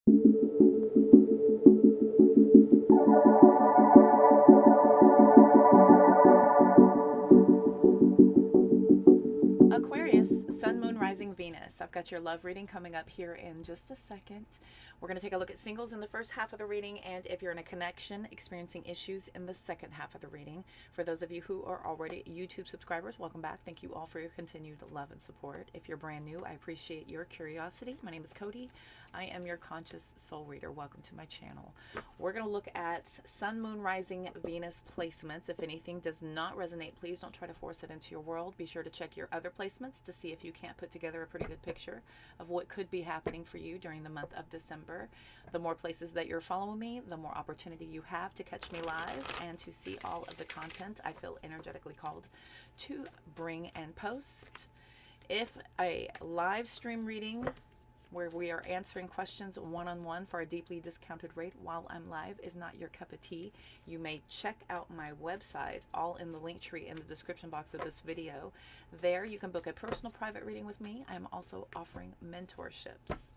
Aquarius, Sun, Moon, Rising, Venus. I've got your love reading coming up here in just a second. We're going to take a look at singles in the first half of the reading, and if you're in a connection experiencing issues in the second half of the reading. For those of you who are already YouTube subscribers, welcome back. Thank you all for your continued love and support. If you're brand new, I appreciate your curiosity. My name is Cody. I am your conscious soul reader. Welcome to my channel. We're going to look at Sun, Moon, Rising, Venus placements. If anything does not resonate, please don't try to force it into your world. Be sure to check your other placements to see if you can't put together a pretty good picture of what could be happening for you during the month of December. The more places that you're following me, the more opportunity you have to catch me live and to see all of the content I feel energetically called to bring and post. If a live stream reading where we are answering questions one-on-one for a deeply discounted rate while I'm live is not your cup of tea, you may check out my website, all in the link tree in the description box of this video. There you can book a personal private reading with me. I'm also offering mentorships.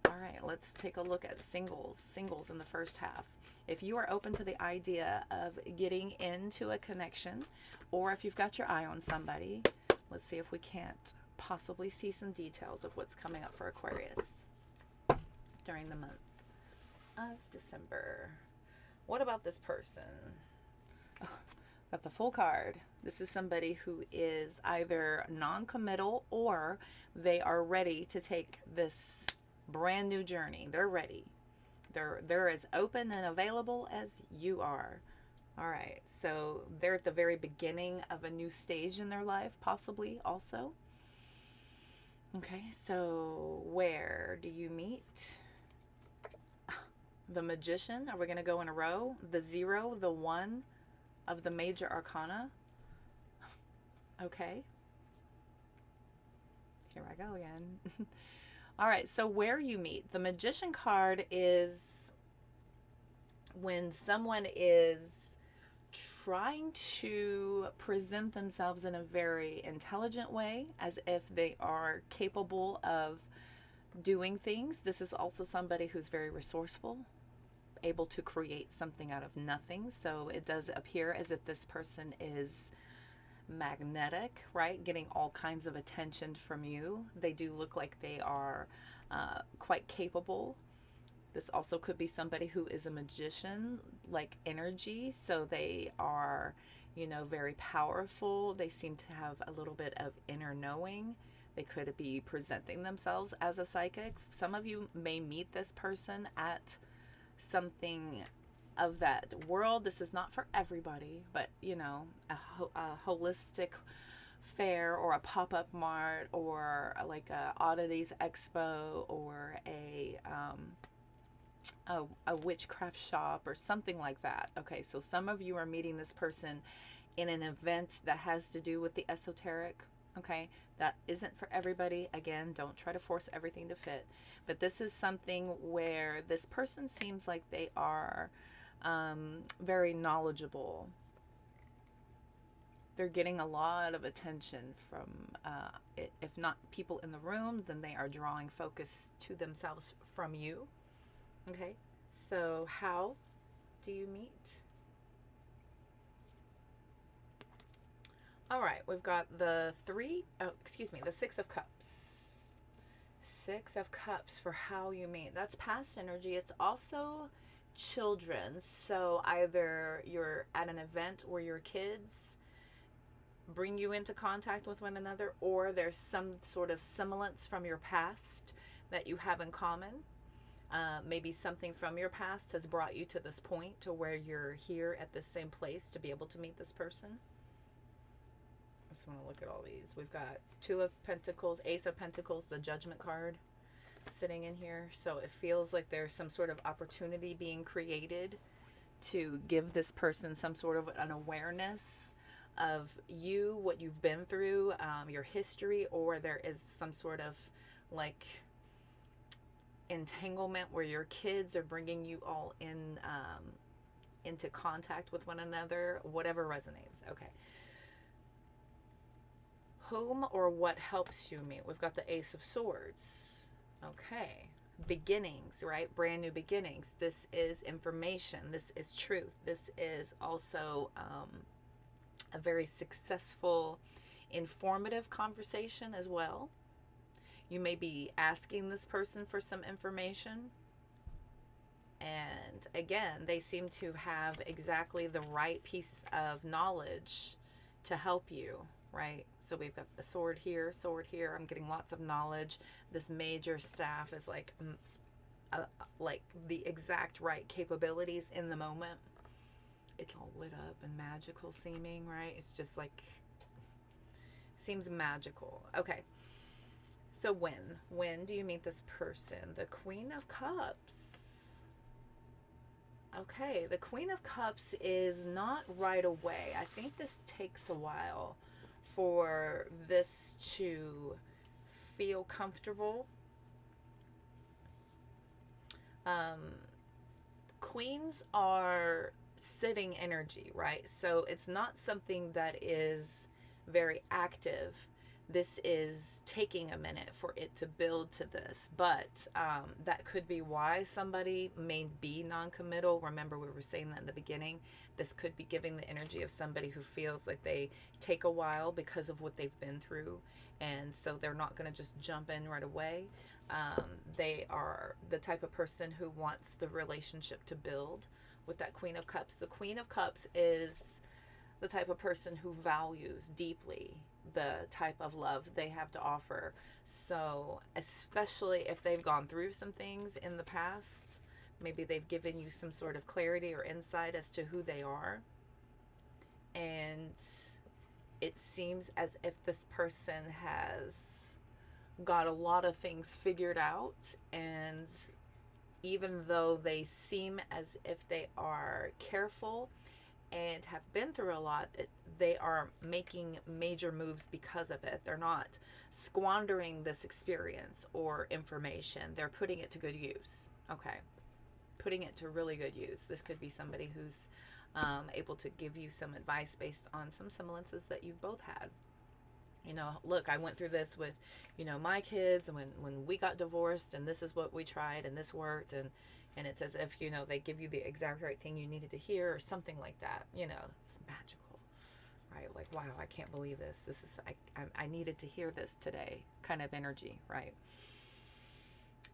All right, let's take a look at singles in the first half. If you are open to the idea of getting into a connection, or if you've got your eye on somebody, let's see if we can't possibly see some details of what's coming up for Aquarius during the month of December. What about this person? Oh, got the full card. This is somebody who is either non-committal or they are ready to take this brand new journey. They're ready. They're as open and available as you are. All right, so they're at the very beginning of a new stage in their life, possibly also. Okay, so where do you meet? The Magician. Are we going to go in a row? The 0, the 1 of the major arcana. Okay. Here I go again. All right, so where you meet. The Magician card is when someone is trying to present themselves in a very intelligent way, as if they are capable of doing things. This is also somebody who's very resourceful, able to create something out of nothing. So it does appear as if this person is magnetic, right? Getting all kinds of attention from you. They do look like they are quite capable. This also could be somebody who is a magician, like energy. So they are, you know, very powerful. They seem to have a little bit of inner knowing. They could be presenting themselves as a psychic. Some of you may meet this person at something of that world. This is not for everybody, but, you know, a holistic fair or a pop-up mart or like a oddities expo or a witchcraft shop or something like that. Okay, so some of you are meeting this person in an event that has to do with the esoteric. Okay, that isn't for everybody. Again, don't try to force everything to fit. But this is something where this person seems like they are very knowledgeable. They're getting a lot of attention from, if not people in the room, then they are drawing focus to themselves from you. Okay, so how do you meet? All right, we've got the the 6 of Cups. 6 of Cups for how you meet. That's past energy. It's also children. So either you're at an event where your kids bring you into contact with one another, or there's some sort of semblance from your past that you have in common. Maybe something from your past has brought you to this point to where you're here at the same place to be able to meet this person. I just want to look at all these. We've got 2 of Pentacles, Ace of Pentacles, the Judgment card sitting in here. So it feels like there's some sort of opportunity being created to give this person some sort of an awareness of you, what you've been through, your history, or there is some sort of like entanglement where your kids are bringing you all in into contact with one another, whatever resonates. Okay. Whom or what helps you meet? We've got the Ace of Swords. Okay. beginnings, right? Brand new beginnings. This is information. This is truth. This is also a very successful, informative conversation as well. You may be asking this person for some information. And again, they seem to have exactly the right piece of knowledge to help you, right? So we've got the sword here, sword here. I'm getting lots of knowledge. This major staff is like the exact right capabilities in the moment. It's all lit up and magical seeming, right? It's just like, seems magical. Okay. So when do you meet this person? The Queen of Cups. Okay, the Queen of Cups is not right away. I think this takes a while for this to feel comfortable. Queens are sitting energy, right? So it's not something that is very active. This is taking a minute for it to build to this, but that could be why somebody may be non-committal. Remember, we were saying that in the beginning. This could be giving the energy of somebody who feels like they take a while because of what they've been through, and so they're not going to just jump in right away. They are the type of person who wants the relationship to build with that Queen of Cups. The Queen of Cups is the type of person who values deeply the type of love they have to offer. So especially if they've gone through some things in the past, maybe they've given you some sort of clarity or insight as to who they are, and it seems as if this person has got a lot of things figured out, and even though they seem as if they are careful and have been through a lot, they are making major moves because of it. They're not squandering this experience or information. They're putting it to good use. Okay. Putting it to really good use. This could be somebody who's able to give you some advice based on some semblances that you've both had. You know, look, I went through this with, you know, my kids, and when we got divorced, and this is what we tried, and this worked, and it's as if, you know, they give you the exact right thing you needed to hear, or something like that. You know, it's magical, right? Like, wow, I can't believe this. This is, I needed to hear this today kind of energy, right?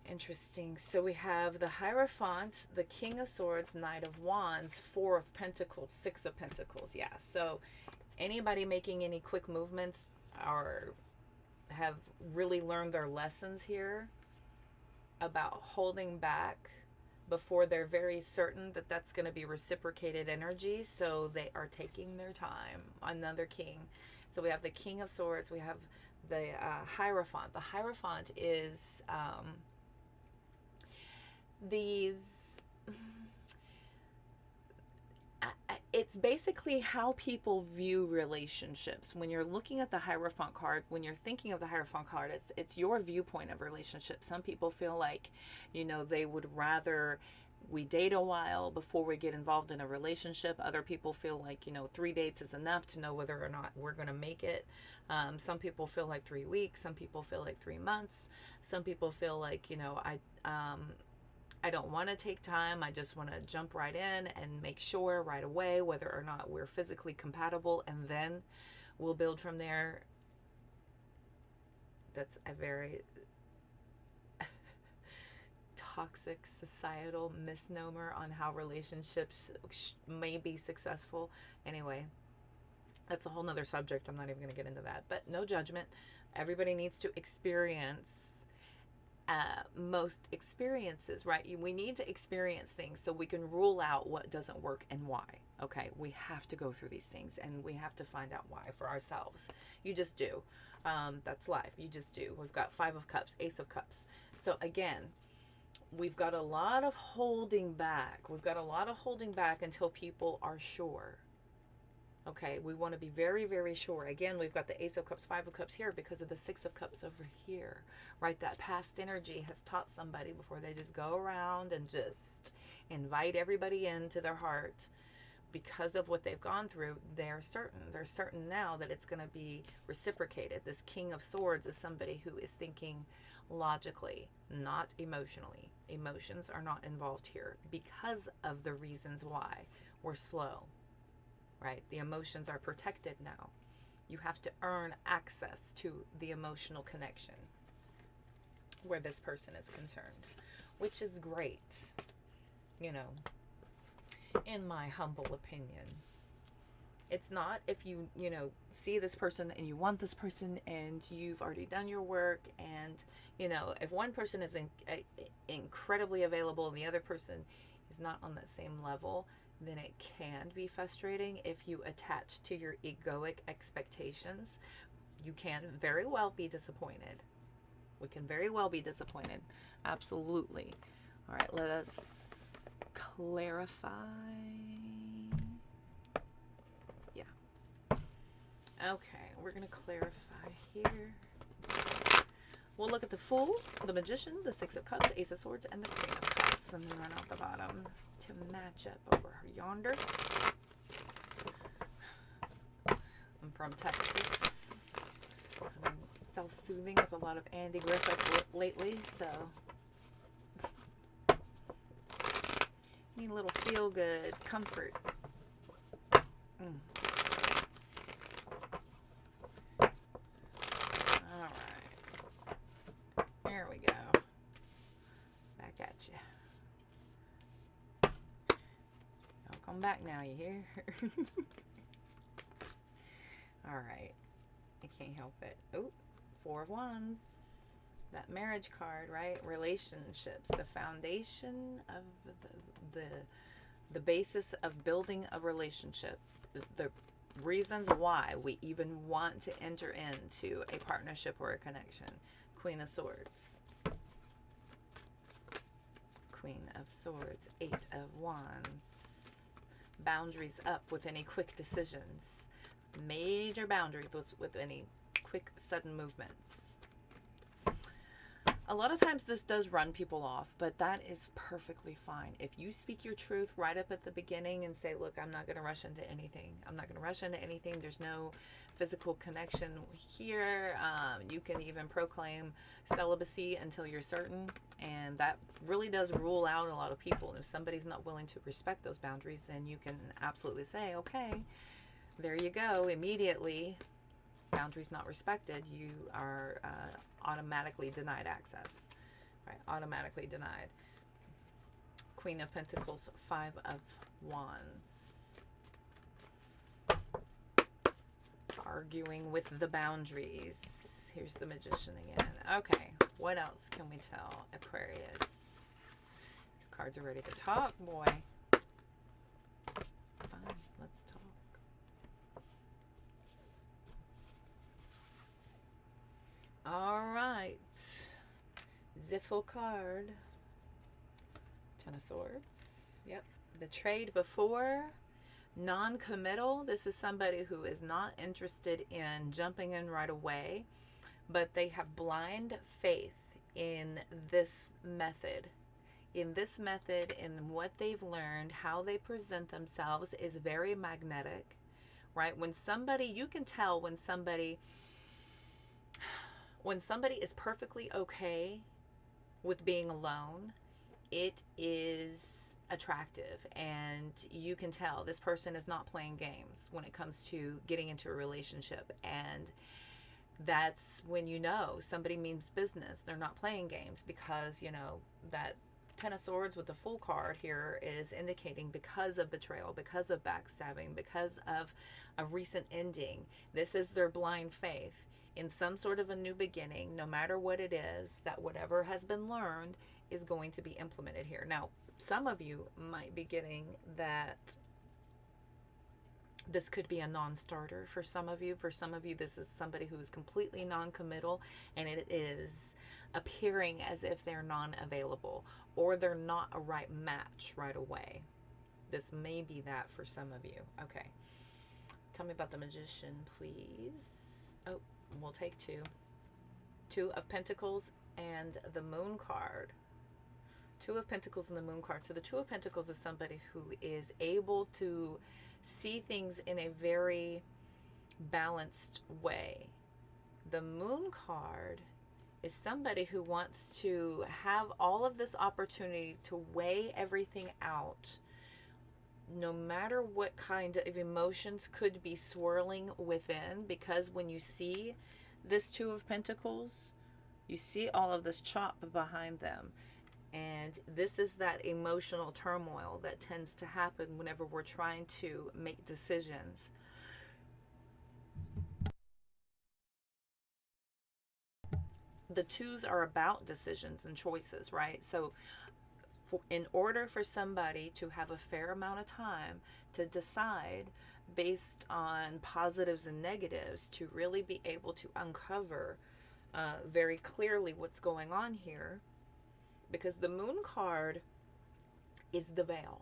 Interesting. So we have the Hierophant, the King of Swords, Knight of Wands, Four of Pentacles, Six of Pentacles. Yeah, so anybody making any quick movements or have really learned their lessons here about holding back before they're very certain that that's going to be reciprocated energy, so they are taking their time. Another king. So we have the King of Swords, we have the Hierophant. The Hierophant is these it's basically how people view relationships. When you're looking at the Hierophant card, when you're thinking of the Hierophant card, it's your viewpoint of relationships. Some people feel like, you know, they would rather we date a while before we get involved in a relationship. Other people feel like, you know, 3 dates is enough to know whether or not we're going to make it. Some people feel like 3 weeks. Some people feel like 3 months. Some people feel like, you know, I don't want to take time. I just want to jump right in and make sure right away whether or not we're physically compatible, and then we'll build from there. That's a very toxic societal misnomer on how relationships may be successful. Anyway, that's a whole nother subject. I'm not even going to get into that, but no judgment. Everybody needs to experience most experiences, right? We need to experience things so we can rule out what doesn't work and why. Okay, we have to go through these things, and we have to find out why for ourselves. You just do. That's life. You just do. We've got Five of Cups, Ace of Cups. So again, we've got a lot of holding back. We've got a lot of holding back until people are sure. Okay, we want to be very, very sure. Again, we've got the Ace of Cups, Five of Cups here because of the Six of Cups over here, right? That past energy has taught somebody before they just go around and just invite everybody into their heart. Because of what they've gone through, they're certain. They're certain now that it's going to be reciprocated. This King of Swords is somebody who is thinking logically, not emotionally. Emotions are not involved here because of the reasons why we're slow, right? The emotions are protected now. You have to earn access to the emotional connection where this person is concerned, which is great, you know, in my humble opinion. It's not if you see this person and you want this person and you've already done your work, and, if one person is incredibly available and the other person is not on that same level, then it can be frustrating if you attach to your egoic expectations. You can very well be disappointed. We can very well be disappointed. Absolutely. All right, let us clarify. Yeah. Okay, we're going to clarify here. We'll look at the Fool, the Magician, the Six of Cups, Ace of Swords, and the Queen of Cups, and then run out the bottom to match up over yonder. I'm from Texas. I'm self-soothing with a lot of Andy Griffith lately, so need a little feel-good comfort. All right, there we go. Back at you. I'll come back now, you hear? All right, I can't help it. Oh, Four of Wands. That marriage card, right? Relationships, the foundation of the basis of building a relationship, the reasons why we even want to enter into a partnership or a connection. Queen of Swords, Queen of Swords, Eight of Wands. Boundaries up with any quick decisions. Major boundaries with any quick, sudden movements. A lot of times this does run people off, but that is perfectly fine. If you speak your truth right up at the beginning and say, look, I'm not going to rush into anything. I'm not going to rush into anything. There's no physical connection here. You can even proclaim celibacy until you're certain. And that really does rule out a lot of people. And if somebody's not willing to respect those boundaries, then you can absolutely say, okay, there you go. Immediately, boundaries not respected, you are automatically denied access, right? Automatically denied. Queen of Pentacles, Five of Wands. Arguing with the boundaries. Here's the Magician again. Okay, what else can we tell Aquarius? These cards are ready to talk, boy. Fine, let's talk. All right, Ziffle card, Ten of Swords. Yep, betrayed before, non-committal. This is somebody who is not interested in jumping in right away, but they have blind faith in this method. In what they've learned, how they present themselves is very magnetic, right? When somebody, you can tell when somebody is perfectly okay with being alone, it is attractive, and you can tell this person is not playing games when it comes to getting into a relationship. And that's when somebody means business. They're not playing games, because that Ten of Swords with the Fool card here is indicating, because of betrayal, because of backstabbing, because of a recent ending, this is their blind faith in some sort of a new beginning. No matter what it is, that whatever has been learned is going to be implemented here. Now, some of you might be getting that this could be a non-starter for some of you. For some of you, this is somebody who is completely non-committal, and it is appearing as if they're non-available, or they're not a right match right away. This may be that for some of you. Okay. Tell me about the Magician, please. Oh, we'll take two. Two of Pentacles and the Moon card. Two of Pentacles and the Moon card. So the Two of Pentacles is somebody who is able to see things in a very balanced way. The Moon card is somebody who wants to have all of this opportunity to weigh everything out, no matter what kind of emotions could be swirling within. Because when you see this Two of Pentacles, you see all of this chop behind them. And this is that emotional turmoil that tends to happen whenever we're trying to make decisions. The twos are about decisions and choices, right? So in order for somebody to have a fair amount of time to decide based on positives and negatives, to really be able to uncover very clearly what's going on here, because the Moon card is the veil.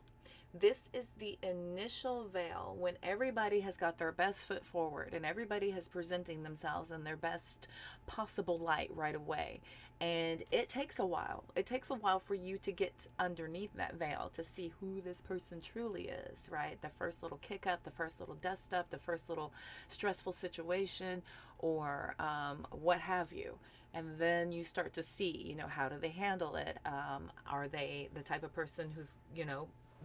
This is the initial veil when everybody has got their best foot forward and everybody is presenting themselves in their best possible light right away. And it takes a while. It takes a while for you to get underneath that veil to see who this person truly is, right? The first little kick up, the first little dust up, the first little stressful situation, or what have you. And then you start to see, how do they handle it? Are they the type of person who's,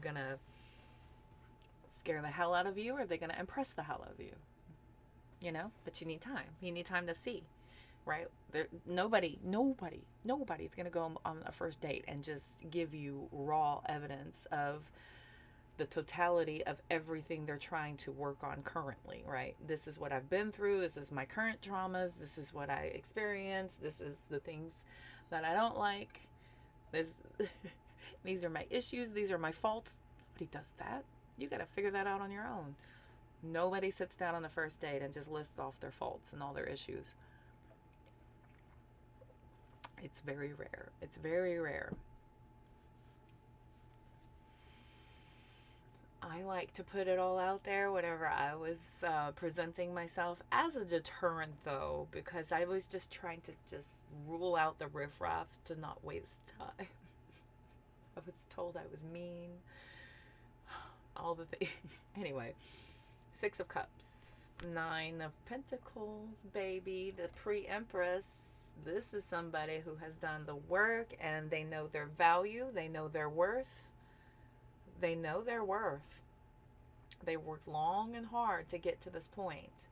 gonna scare the hell out of you, or are they gonna impress the hell out of you? But you need time to see, right? Nobody's gonna go on a first date and just give you raw evidence of the totality of everything they're trying to work on currently, right? This is what I've been through, this is my current traumas, this is what I experience, this is the things that I don't like, these are my issues, these are my faults. Nobody does that. You got to figure that out on your own. Nobody sits down on the first date and just lists off their faults and all their issues. It's very rare. It's very rare. I like to put it all out there whenever I was presenting myself as a deterrent, though, because I was just trying to just rule out the riffraff to not waste time. I was told I was mean. All the things. Anyway, Six of Cups, Nine of Pentacles, baby, the pre-Empress. This is somebody who has done the work and they know their value. They know their worth. They know their worth. They worked long and hard to get to this point.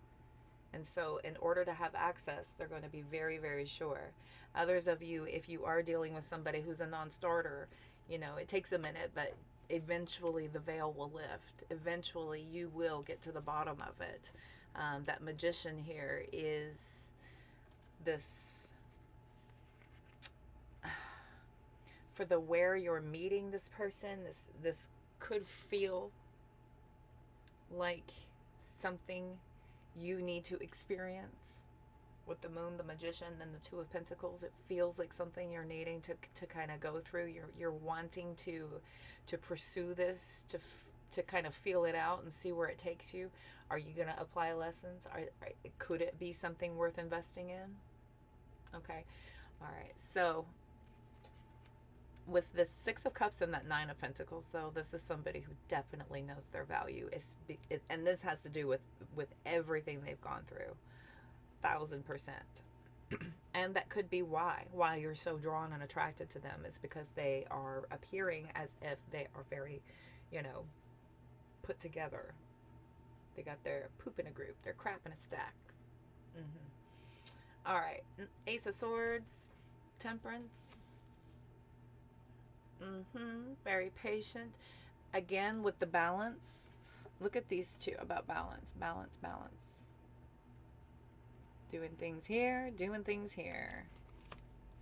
And so in order to have access, they're going to be very, very sure. Others of you, if you are dealing with somebody who's a non-starter, it takes a minute, but eventually the veil will lift. Eventually you will get to the bottom of it. That Magician here is this, for the where you're meeting this person, this could feel like something you need to experience. With the Moon, the Magician, and the Two of Pentacles, it feels like something you're needing to kind of go through. You're wanting to pursue this, to kind of feel it out and see where it takes you. Are you going to apply lessons? Could it be something worth investing in? Okay. All right. So with the Six of Cups and that Nine of Pentacles, though, this is somebody who definitely knows their value. And this has to do with everything they've gone through. 1000%. And that could be why you're so drawn and attracted to them, is because they are appearing as if they are very, put together. They got their poop in a group, their crap in a stack. All right, Ace of Swords, Temperance. Very patient. Again, with the balance. Look at these two about balance. Balance. Doing things here,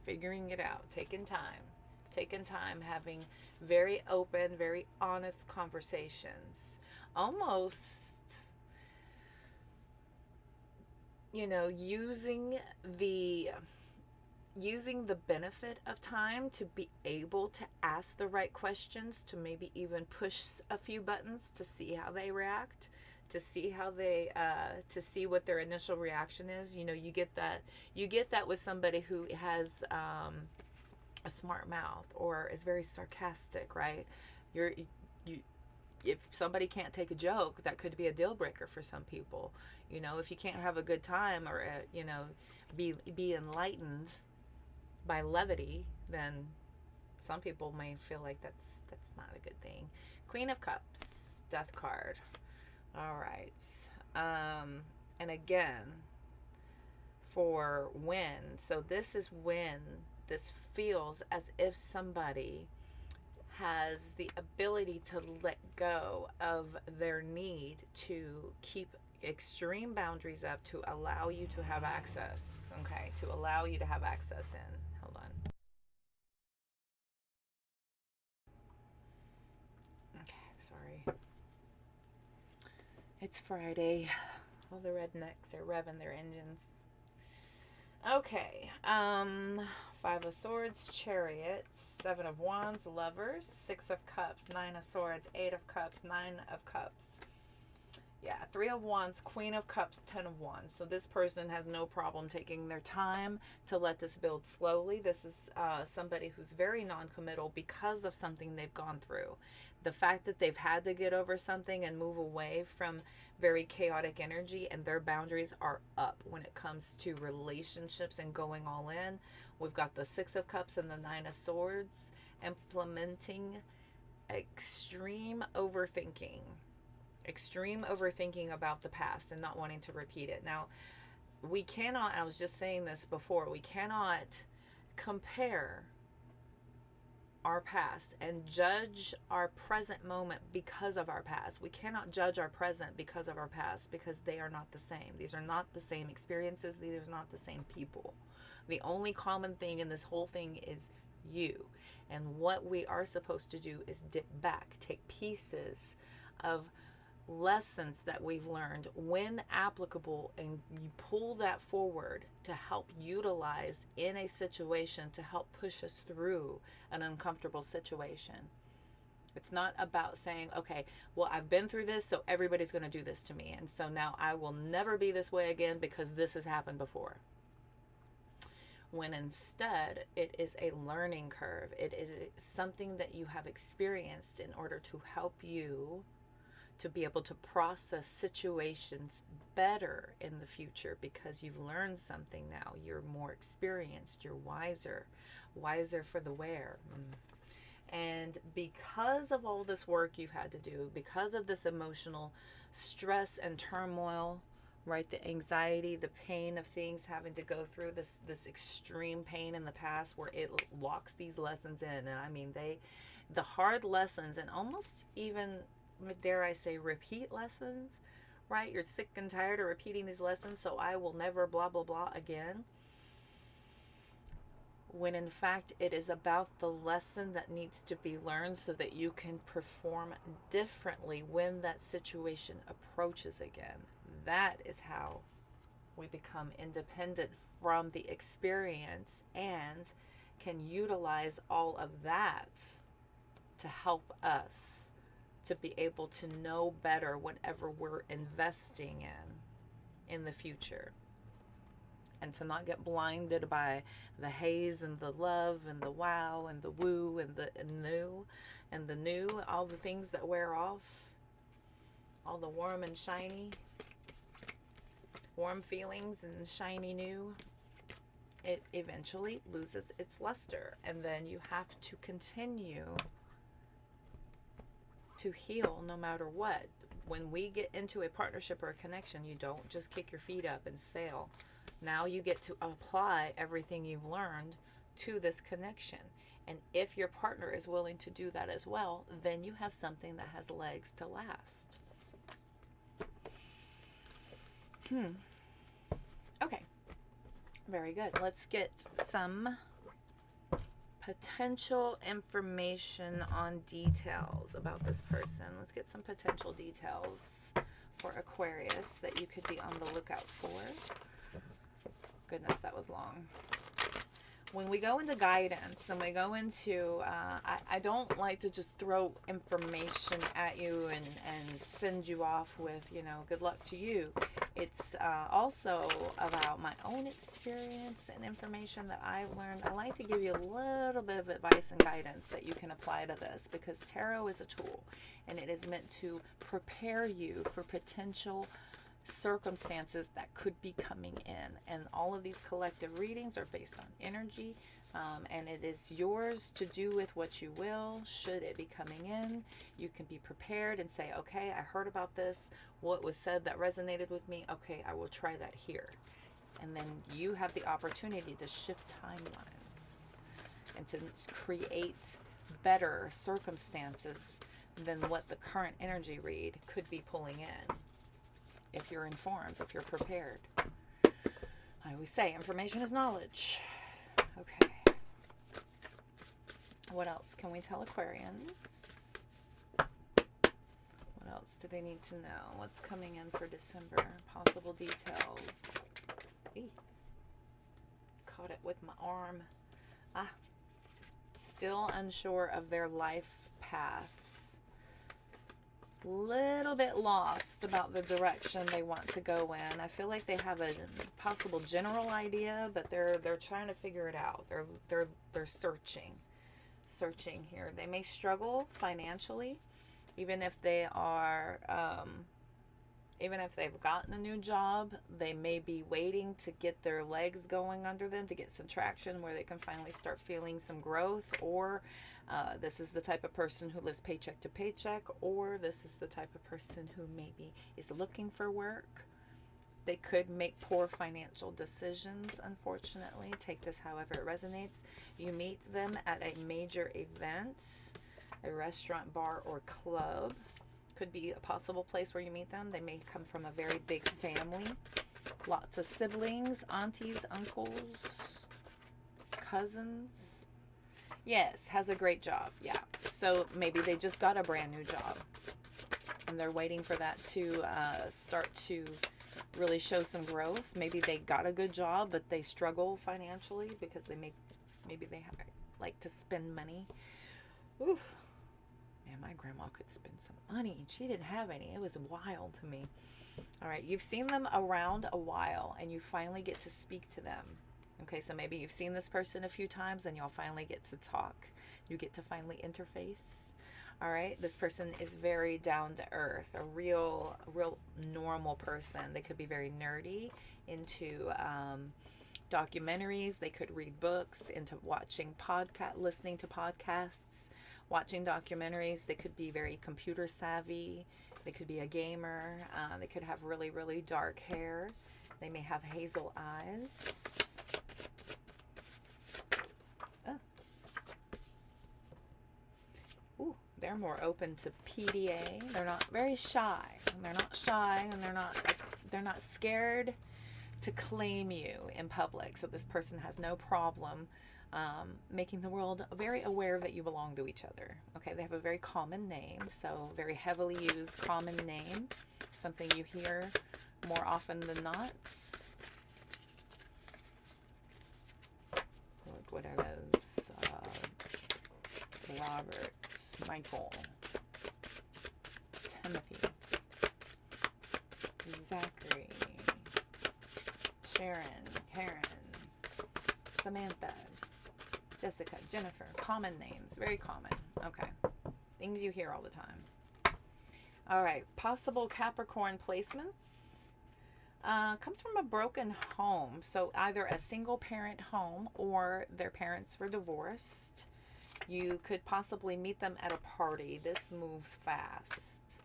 figuring it out, taking time, having very open, very honest conversations. Almost, using the benefit of time to be able to ask the right questions, to maybe even push a few buttons to see how they react, to see how they to see what their initial reaction is. You get that with somebody who has a smart mouth or is very sarcastic, right? If somebody can't take a joke, that could be a deal breaker for some people. If you can't have a good time or be enlightened, by levity, then some people may feel like that's not a good thing. Queen of Cups, Death card. All right. And again, for when, so this is when this feels as if somebody has the ability to let go of their need to keep extreme boundaries up to allow you to have access. Okay, to allow you to have access in. Hold on. Okay, sorry. It's Friday. All the rednecks are revving their engines. Okay. Five of Swords, Chariot, Seven of Wands, Lovers, Six of Cups, Nine of Swords, Eight of Cups, Nine of Cups. Yeah, Three of Wands, Queen of Cups, Ten of Wands. So this person has no problem taking their time to let this build slowly. This is somebody who's very non-committal because of something they've gone through. The fact that they've had to get over something and move away from very chaotic energy, and their boundaries are up when it comes to relationships and going all in. We've got the Six of Cups and the Nine of Swords, implementing extreme overthinking about the past and not wanting to repeat it. Now, we cannot, I was just saying this before, we cannot compare our past and judge our present moment because of our past. We cannot judge our present because of our past, because they are not the same. These are not the same experiences. These are not the same people. The only common thing in this whole thing is you. And what we are supposed to do is dip back, take pieces of lessons that we've learned when applicable, and you pull that forward to help utilize in a situation to help push us through an uncomfortable situation. It's not about saying, okay, well, I've been through this, so everybody's going to do this to me, and so now I will never be this way again because this has happened before. When instead it is a learning curve. It is something that you have experienced in order to help you to be able to process situations better in the future, because you've learned something now. You're more experienced, you're wiser for the wear. And because of all this work you've had to do, because of this emotional stress and turmoil, right, the anxiety, the pain of things, having to go through this extreme pain in the past where it locks these lessons in. And I mean, the hard lessons, and almost even, dare I say, repeat lessons, right? You're sick and tired of repeating these lessons, so I will never blah, blah, blah again. When in fact, it is about the lesson that needs to be learned so that you can perform differently when that situation approaches again. That is how we become independent from the experience and can utilize all of that to help us to be able to know better whatever we're investing in the future, and to not get blinded by the haze and the love and the wow and the woo and the new, all the things that wear off, all the warm and shiny, warm feelings and shiny new. It eventually loses its luster, and then you have to continue to heal no matter what. When we get into a partnership or a connection, you don't just kick your feet up and sail. Now you get to apply everything you've learned to this connection. And if your partner is willing to do that as well, then you have something that has legs to last. Okay. Very good. Let's get some potential information on details about this person. Let's get some potential details for Aquarius that you could be on the lookout for. Goodness, that was long. When we go into guidance and we go into, I don't like to just throw information at you and send you off with, good luck to you. It's also about my own experience and information that I've learned. I like to give you a little bit of advice and guidance that you can apply to this, because tarot is a tool and it is meant to prepare you for potential circumstances that could be coming in. And all of these collective readings are based on energy. And it is yours to do with what you will. Should it be coming in, you can be prepared and say, okay, I heard about this. What was said that resonated with me. Okay, I will try that here. And then you have the opportunity to shift timelines and to create better circumstances than what the current energy read could be pulling in. If you're informed, if you're prepared. I always say information is knowledge. Okay. What else can we tell Aquarians? What else do they need to know? What's coming in for December? Possible details. Eee. Caught it with my arm. Still unsure of their life path. Little bit lost about the direction they want to go in. I feel like they have a possible general idea, but they're trying to figure it out. They're searching here. They may struggle financially, even if they are even if they've gotten a new job. They may be waiting to get their legs going under them, to get some traction where they can finally start feeling some growth. Or this is the type of person who lives paycheck to paycheck, or this is the type of person who maybe is looking for work. They could make poor financial decisions, unfortunately. Take this however it resonates. You meet them at a major event, a restaurant, bar, or club. Could be a possible place where you meet them. They may come from a very big family. Lots of siblings, aunties, uncles, cousins. Yes, has a great job. Yeah. So maybe they just got a brand new job and they're waiting for that to start to really show some growth. Maybe they got a good job, but they struggle financially because maybe they like to spend money. Oof. Man, my grandma could spend some money. She didn't have any. It was wild to me. All right, you've seen them around a while and you finally get to speak to them. Okay, so maybe you've seen this person a few times and you'll finally get to talk. You get to finally interface. All right, this person is very down to earth, a real normal person. They could be very nerdy, into documentaries. They could read books, into listening to podcasts, watching documentaries. They could be very computer savvy. They could be a gamer. They could have really, really dark hair. They may have hazel eyes. They're more open to PDA. They're not very shy. They're not shy, and they're not scared to claim you in public. So this person has no problem making the world very aware that you belong to each other. Okay, they have a very common name, so very heavily used common name, something you hear more often than not. Look, what are those? Robert, Michael, Timothy, Zachary, Sharon, Karen, Samantha, Jessica, Jennifer. Common names, very common. Okay, things you hear all the time. All right, possible Capricorn placements. Comes from a broken home, so either a single parent home or their parents were divorced. You could possibly meet them at a party. This moves fast.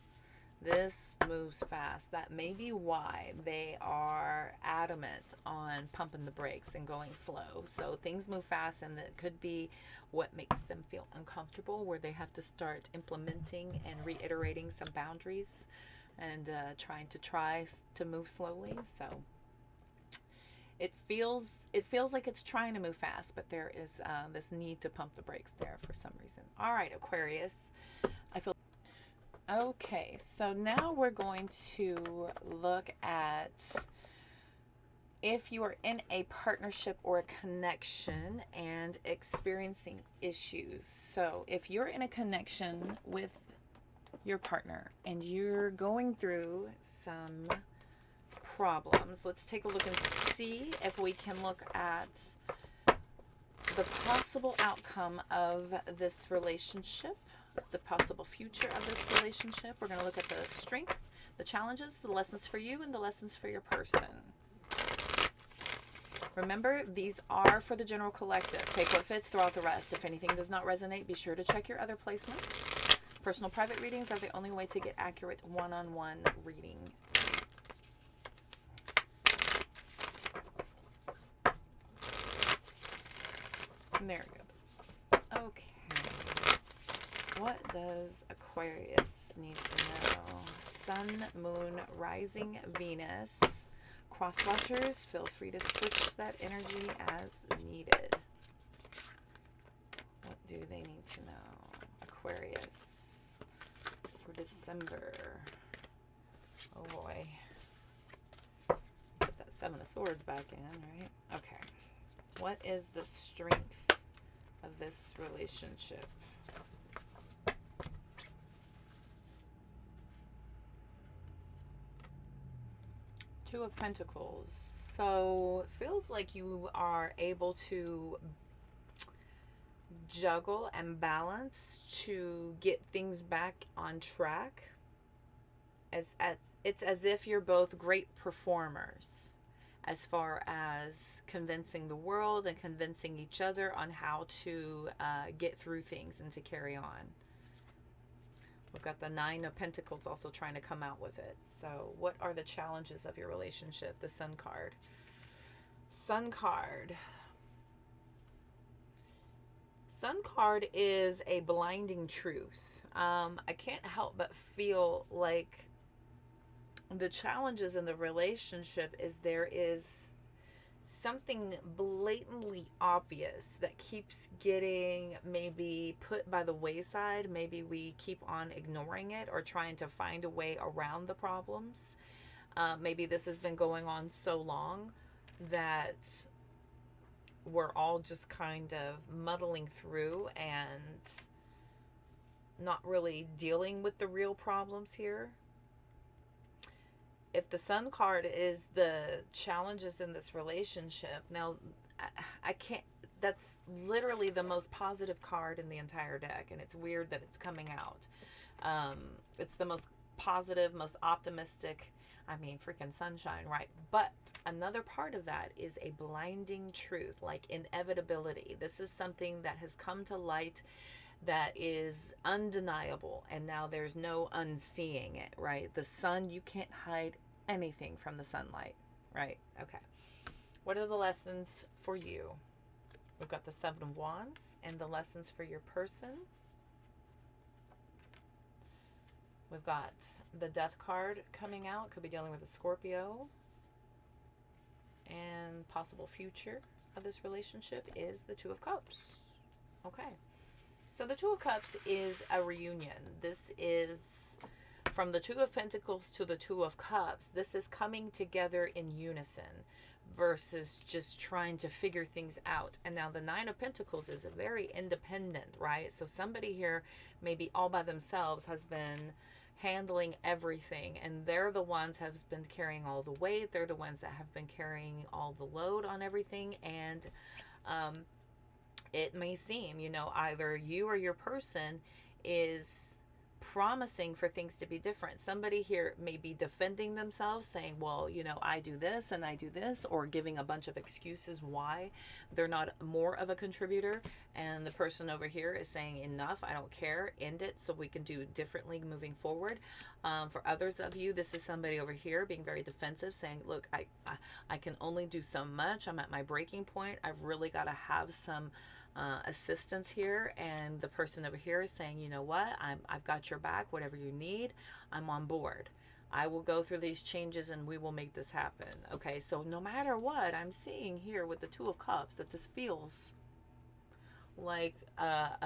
That may be why they are adamant on pumping the brakes and going slow. So things move fast, and that could be what makes them feel uncomfortable, where they have to start implementing and reiterating some boundaries and trying to move slowly. So it feels like it's trying to move fast, but there is this need to pump the brakes there for some reason. All right, Aquarius. Okay, so now we're going to look at if you are in a partnership or a connection and experiencing issues. So if you're in a connection with your partner and you're going through some problems, let's take a look and see if we can look at the possible outcome of this relationship, the possible future of this relationship. We're going to look at the strength, the challenges, the lessons for you, and the lessons for your person. Remember, these are for the general collective. Take what fits, throw out the rest. If anything does not resonate, be sure to check your other placements. Personal private readings are the only way to get accurate one-on-one reading. There it goes. Okay. What does Aquarius need to know? Sun, Moon, Rising, Venus. Cross watchers, feel free to switch that energy as needed. What do they need to know? Aquarius for December. Oh boy. Put that Seven of Swords back in, right? Okay. What is the strength of this relationship? Two of Pentacles. So it feels like you are able to juggle and balance to get things back on track. It's as if you're both great performers as far as convincing the world and convincing each other on how to get through things and to carry on. We've got the Nine of Pentacles also trying to come out with it. So what are the challenges of your relationship? The Sun card. Sun card. Sun card is a blinding truth. I can't help but feel like the challenges in the relationship is there is something blatantly obvious that keeps getting maybe put by the wayside. Maybe we keep on ignoring it or trying to find a way around the problems. Maybe this has been going on so long that we're all just kind of muddling through and not really dealing with the real problems here. If the Sun card is the challenges in this relationship, now I can't, that's literally the most positive card in the entire deck, and it's weird that it's coming out. It's the most positive, most optimistic, I mean, freaking sunshine, right? But another part of that is a blinding truth, like inevitability. This is something that has come to light that is undeniable, and now there's no unseeing it, right? The sun, you can't hide anything from the sunlight, right? Okay. What are the lessons for you? We've got the Seven of Wands and the lessons for your person. We've got the Death card coming out. Could be dealing with a Scorpio. And possible future of this relationship is the Two of Cups. Okay. So the Two of Cups is a reunion. This is from the Two of Pentacles to the Two of Cups. This is coming together in unison versus just trying to figure things out. And now the Nine of Pentacles is a very independent, right? So somebody here maybe all by themselves has been handling everything, and they're the ones have been carrying all the weight. They're the ones that have been carrying all the load on everything. And it may seem, you know, either you or your person is promising for things to be different. Somebody here may be defending themselves, saying, well, you know, I do this and I do this, or giving a bunch of excuses why they're not more of a contributor. And the person over here is saying, enough, I don't care, end it so we can do differently moving forward. For others of you, this is somebody over here being very defensive, saying, look, I can only do so much. I'm at my breaking point. I've really got to have some assistance here. And the person over here is saying, you know what, I've got your back, whatever you need, I'm on board. I will go through these changes and we will make this happen. Okay, so no matter what, I'm seeing here with the Two of Cups that this feels like a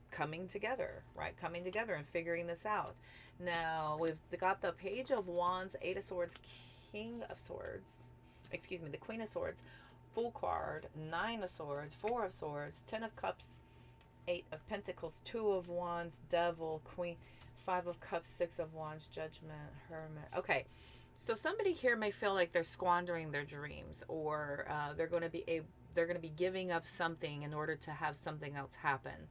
coming together, right? Coming together and figuring this out. Now we've got the Page of Wands, Eight of Swords, King of Swords, excuse me, the Queen of Swords, Fool card, Nine of Swords, Four of Swords, Ten of Cups, Eight of Pentacles, Two of Wands, Devil, Queen, Five of Cups, Six of Wands, Judgment, Hermit. Okay, so somebody here may feel like they're squandering their dreams, or they're going to be giving up something in order to have something else happen.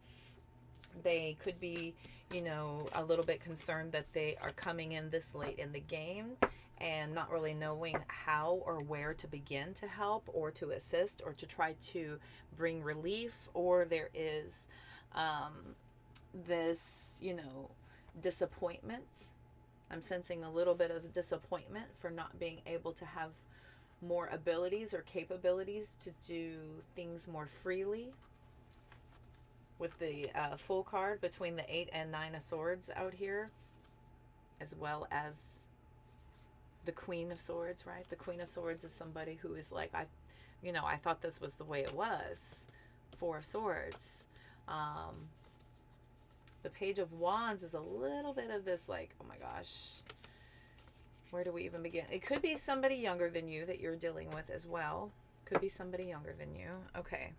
They could be, you know, a little bit concerned that they are coming in this late in the game and not really knowing how or where to begin to help or to assist or to try to bring relief, or there is this, you know, disappointment. I'm sensing a little bit of disappointment for not being able to have more abilities or capabilities to do things more freely. With the full card between the 8 and 9 of Swords out here, as well as the Queen of Swords, right? The Queen of Swords is somebody who is like, I thought this was the way it was. 4 of Swords. The Page of Wands is a little bit of this, like, oh my gosh, where do we even begin? It could be somebody younger than you that you're dealing with as well. Could be somebody younger than you. Okay.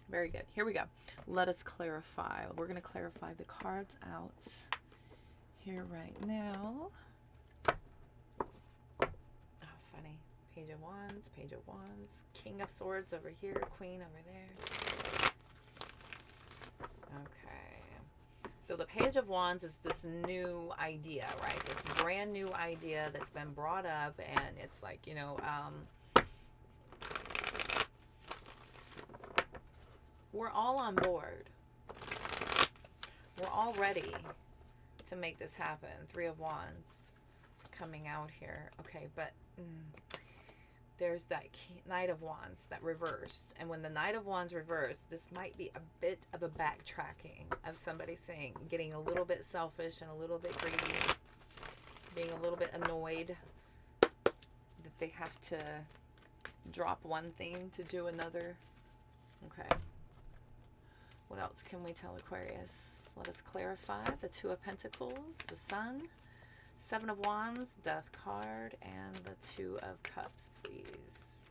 Very good. Here we go. Let us clarify. We're going to clarify the cards out here right now. Oh, funny. Page of Wands, Page of Wands, King of Swords over here, Queen over there. Okay. So the Page of Wands is this new idea, right? This brand new idea that's been brought up, and it's like, we're all on board. We're all ready to make this happen. 3 of Wands coming out here. Okay, but there's that Knight of Wands that reversed. And when the Knight of Wands reversed, this might be a bit of a backtracking of somebody saying, getting a little bit selfish and a little bit greedy, being a little bit annoyed that they have to drop one thing to do another. Okay. What else can we tell Aquarius? Let us clarify. The 2 of Pentacles, the Sun, 7 of Wands, Death card, and the 2 of Cups, please.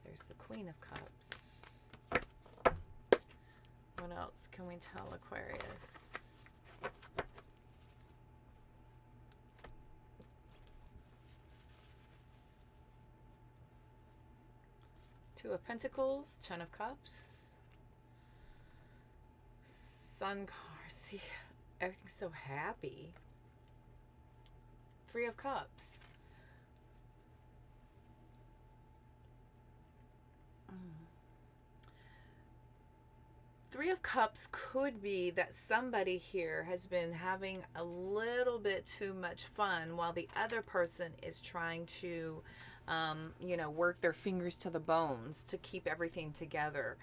There's the Queen of Cups. What else can we tell Aquarius? Two of Pentacles, 10 of Cups, Sun card. See, everything's so happy. 3 of Cups. Three of Cups could be that somebody here has been having a little bit too much fun while the other person is trying to work their fingers to the bones to keep everything together.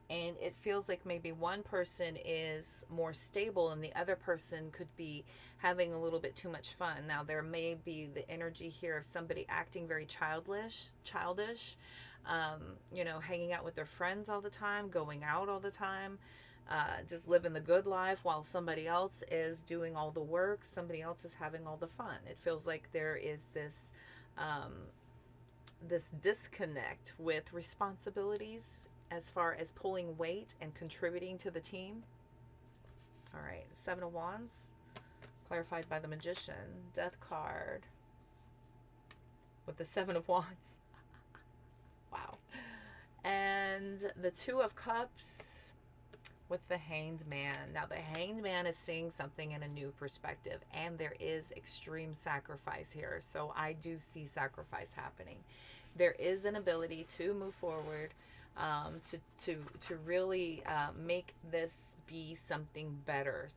And it feels like maybe one person is more stable and the other person could be having a little bit too much fun. Now, there may be the energy here of somebody acting very childish, hanging out with their friends all the time, going out all the time, just living the good life while somebody else is doing all the work, somebody else is having all the fun. It feels like there is this this disconnect with responsibilities as far as pulling weight and contributing to the team. All right, 7 of Wands, clarified by the Magician. Death card with the 7 of Wands. Wow. And the 2 of Cups with the Hanged Man. Now, the Hanged Man is seeing something in a new perspective, and there is extreme sacrifice here. So I do see sacrifice happening. There is an ability to move forward, to really make this be something better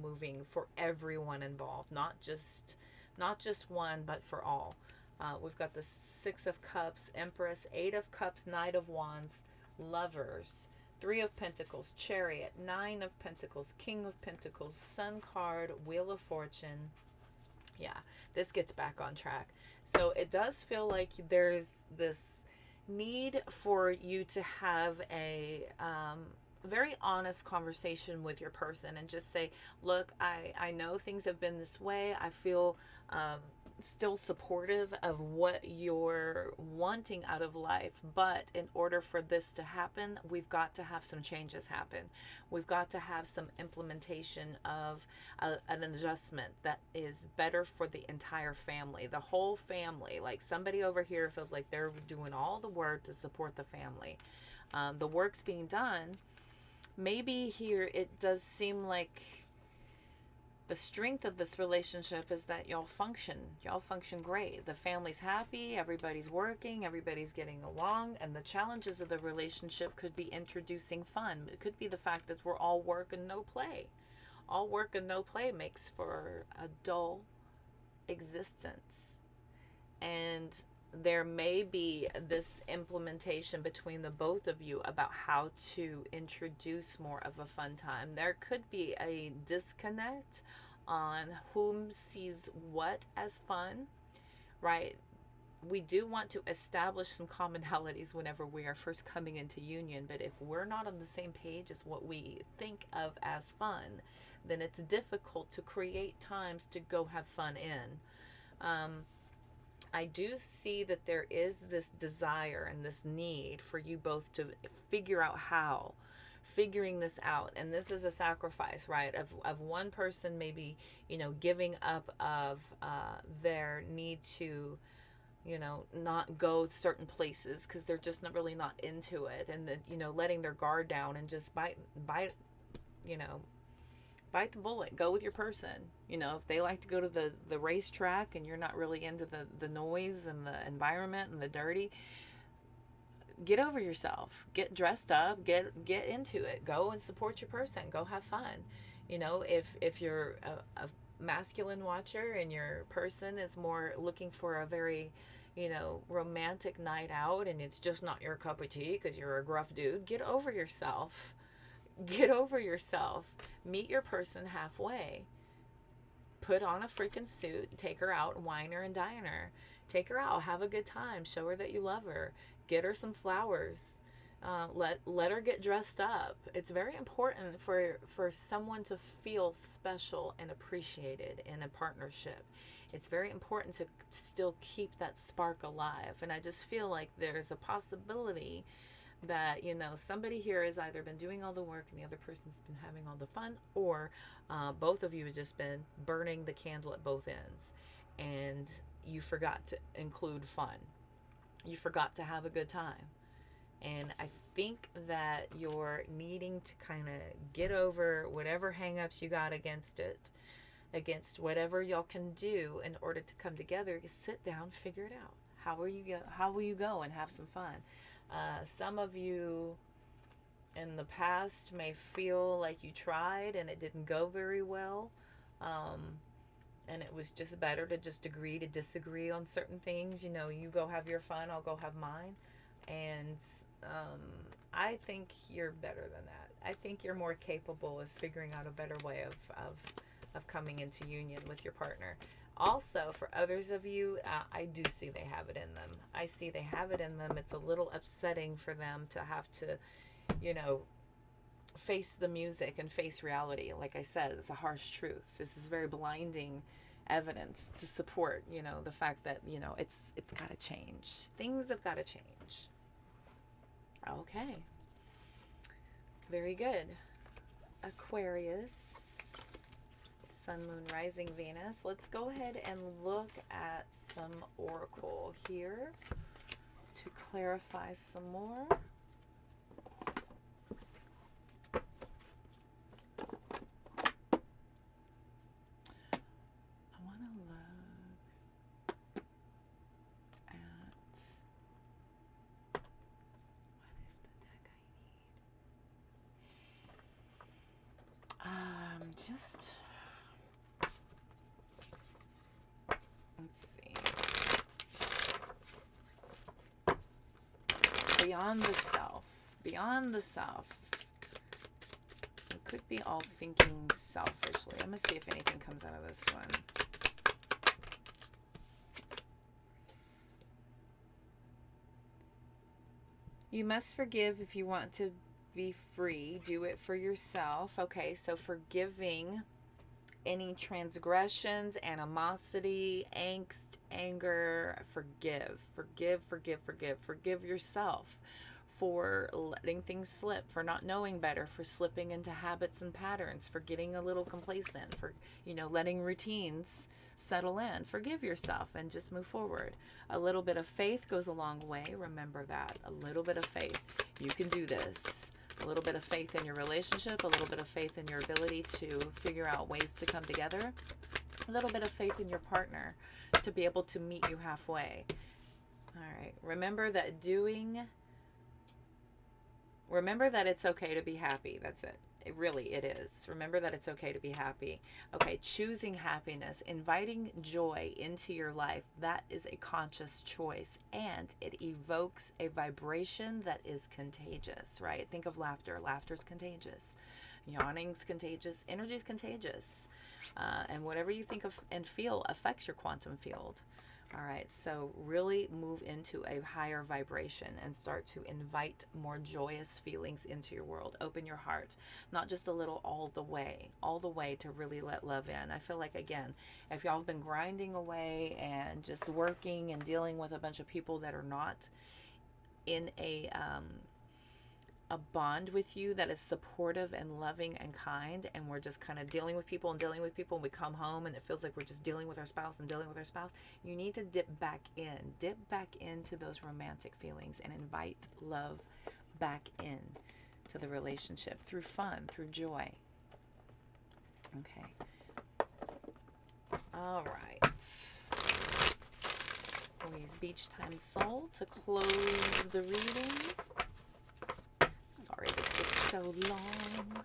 moving for everyone involved, not just one, but for all. We've got the 6 of Cups, Empress, 8 of Cups, Knight of Wands, Lovers, 3 of Pentacles, Chariot, 9 of Pentacles, King of Pentacles, Sun card, Wheel of Fortune. Yeah, this gets back on track. So it does feel like there's this need for you to have a very honest conversation with your person and just say, look, I know things have been this way. I feel still supportive of what you're wanting out of life, but in order for this to happen, we've got to have some changes happen. We've got to have some implementation of an adjustment that is better for the entire family, the whole family. Like, somebody over here feels like they're doing all the work to support the family. The work's being done. Maybe here it does seem like the strength of this relationship is that y'all function great. The family's happy, everybody's working, everybody's getting along, and the challenges of the relationship could be introducing fun. It could be the fact that we're all work and no play. All work and no play makes for a dull existence. And there may be this implementation between the both of you about how to introduce more of a fun time. There could be a disconnect on whom sees what as fun, right? We do want to establish some commonalities whenever we are first coming into union, but if we're not on the same page as what we think of as fun, then it's difficult to create times to go have fun in. I do see that there is this desire and this need for you both to figure out how, figuring this out. And this is a sacrifice, right? Of one person maybe, giving up of their need to, not go certain places because they're just not really not into it. And then, letting their guard down and just bite, bite the bullet. Go with your person. If they like to go to the racetrack and you're not really into the noise and the environment and the dirty, get over yourself. Get dressed up. Get into it. Go and support your person. Go have fun. If you're a masculine watcher and your person is more looking for a very, romantic night out and it's just not your cup of tea because you're a gruff dude, get over yourself. Get over yourself. Meet your person halfway. Put on a freaking suit. Take her out. Wine her and dine her. Take her out. Have a good time. Show her that you love her. Get her some flowers. Let her get dressed up. It's very important for someone to feel special and appreciated in a partnership. It's very important to still keep that spark alive. And I just feel like there's a possibility that somebody here has either been doing all the work and the other person's been having all the fun, or both of you have just been burning the candle at both ends and you forgot to include fun. You forgot to have a good time. And I think that you're needing to kind of get over whatever hangups you got against against whatever y'all can do in order to come together. Sit down, figure it out. How will you go and have some fun? Some of you in the past may feel like you tried and it didn't go very well. And it was just better to just agree to disagree on certain things. You go have your fun, I'll go have mine. And I think you're better than that. I think you're more capable of figuring out a better way of coming into union with your partner. Also, for others of you, I do see they have it in them. I see they have it in them. It's a little upsetting for them to have to, face the music and face reality. Like I said, it's a harsh truth. This is very blinding evidence to support, the fact that, it's got to change. Things have got to change. Okay. Very good. Aquarius. Sun, Moon, Rising, Venus. Let's go ahead and look at some oracle here to clarify some more. I want to look at what is the deck I need. Just let's see. Beyond the self. It could be all thinking selfishly. I'm going to see if anything comes out of this one. You must forgive if you want to be free. Do it for yourself. Okay, so forgiving any transgressions, animosity, angst, anger. Forgive yourself for letting things slip, for not knowing better, for slipping into habits and patterns, for getting a little complacent, for letting routines settle in. Forgive yourself and just move forward. A little bit of faith goes a long way. Remember that. A little bit of faith. You can do this. A little bit of faith in your relationship, a little bit of faith in your ability to figure out ways to come together, a little bit of faith in your partner to be able to meet you halfway. All right. Remember that it's okay to be happy. That's it. It is. Remember that it's okay to be happy. Okay, choosing happiness, inviting joy into your life, that is a conscious choice, and it evokes a vibration that is contagious, right? Think of laughter. Laughter's contagious. Yawning's contagious. Energy's contagious. And whatever you think of and feel affects your quantum field. All right, so really move into a higher vibration and start to invite more joyous feelings into your world. Open your heart, not just a little, all the way to really let love in. I feel like, again, if y'all have been grinding away and just working and dealing with a bunch of people that are not in a bond with you that is supportive and loving and kind, and we're just kind of dealing with people, and we come home and it feels like we're just dealing with our spouse, you need to dip back into those romantic feelings and invite love back in to the relationship through fun, through joy. Okay. All right. We'll use Beach Time Soul to close the reading. Sorry, this is so long.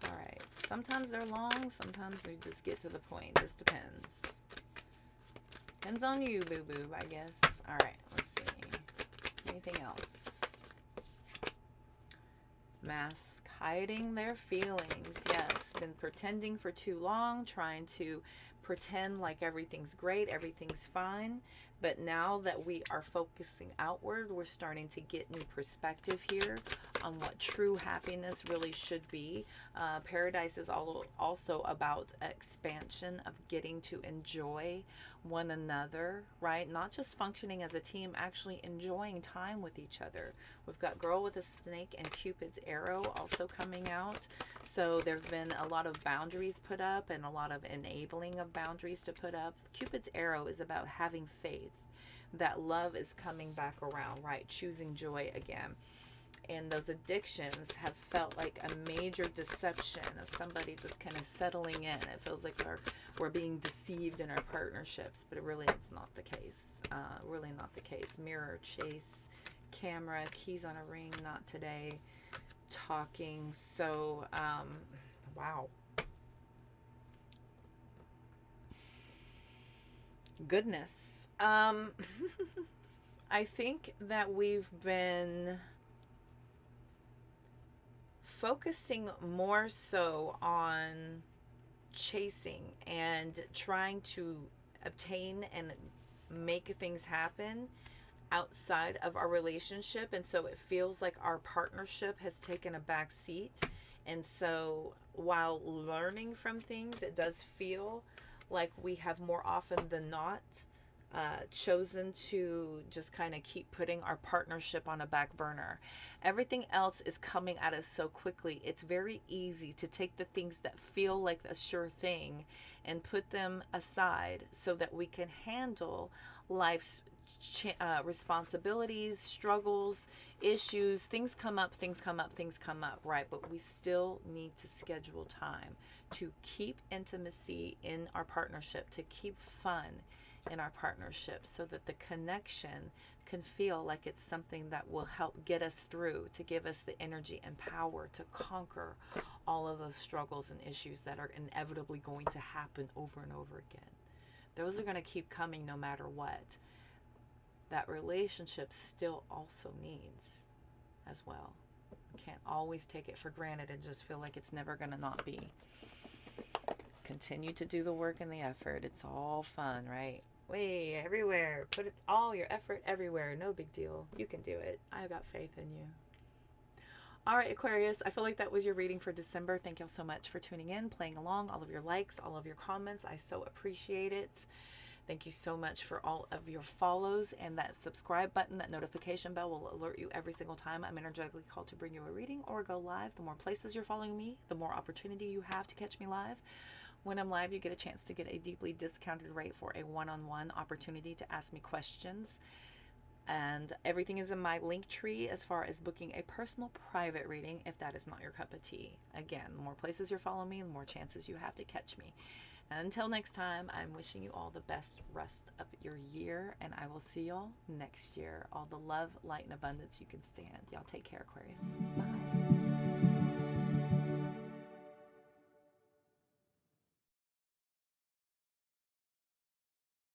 All right. Sometimes they're long. Sometimes we just get to the point. This depends. Depends on you, boo-boo, I guess. All right. Let's see. Anything else? Mask. Hiding their feelings. Yes. Been pretending for too long. Trying to pretend like everything's great. Everything's fine. But now that we are focusing outward, we're starting to get new perspective here on what true happiness really should be. Paradise is also about expansion of getting to enjoy one another, right? Not just functioning as a team, actually enjoying time with each other. We've got Girl with a Snake and Cupid's Arrow also coming out. So there have been a lot of boundaries put up and a lot of enabling of boundaries to put up. Cupid's Arrow is about having faith that love is coming back around, right? Choosing joy again. And those addictions have felt like a major deception of somebody just kind of settling in. It feels like we're being deceived in our partnerships, but it's not the case. Really not the case. Mirror, chase, camera, keys on a ring, not today. Talking. So, wow. Goodness. I think that we've been focusing more so on chasing and trying to obtain and make things happen outside of our relationship, and so it feels like our partnership has taken a back seat. And so while learning from things, it does feel like we have more often than not chosen to just kind of keep putting our partnership on a back burner. Everything else is coming at us so quickly. It's very easy to take the things that feel like a sure thing and put them aside so that we can handle life's responsibilities, struggles, issues. Things come up, right? But we still need to schedule time to keep intimacy in our partnership, to keep fun in our partnership, so that the connection can feel like it's something that will help get us through, to give us the energy and power to conquer all of those struggles and issues that are inevitably going to happen over and over again. Those are going to keep coming no matter what. That relationship still also needs as well. We can't always take it for granted and just feel like it's never going to not be. Continue to do the work and the effort. It's all fun, right? Way everywhere. Put all your effort everywhere. No big deal. You can do it. I've got faith in you. All right, Aquarius, I feel like that was your reading for December. Thank y'all so much for tuning in, playing along, all of your likes, all of your comments. I so appreciate it. Thank you so much for all of your follows, and that subscribe button, that notification bell will alert you every single time I'm energetically called to bring you a reading or go live. The more places you're following me, the more opportunity you have to catch me live. When I'm live, you get a chance to get a deeply discounted rate for a one-on-one opportunity to ask me questions. And everything is in my link tree as far as booking a personal private reading if that is not your cup of tea. Again, the more places you're following me, the more chances you have to catch me. And until next time, I'm wishing you all the best rest of your year, and I will see y'all next year. All the love, light, and abundance you can stand. Y'all take care, Aquarius. Bye.